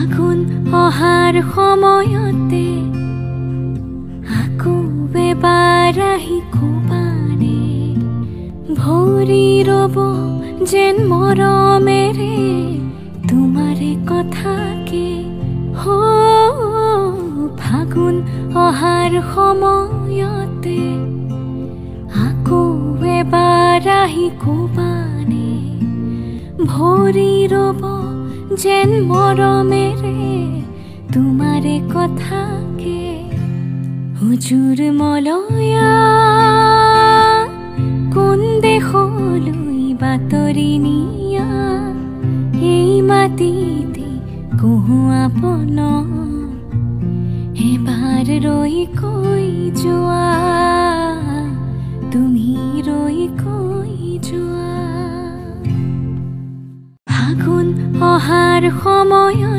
ফাগুন অহাৰ সময়তে আকৌ এবাৰ আহি কোবানে ভৰি ৰব যেন মৰমেৰে তোমাৰে কথাকে হো ফাগুন অহাৰ সময়তে আকৌ এবাৰ আহি কোবানে ভৰি ৰব যেন মৰমেৰে তোমাৰে কথাকে হুজুৰ মলয়া কোন দেশলৈ বাতৰি নিয়া এই মাটিতে কহো আপন এবাৰ ৰৈ কৈ যোৱা তুমি ৰৈ কৈ যোৱা ফাগুন অহাৰ সময়ত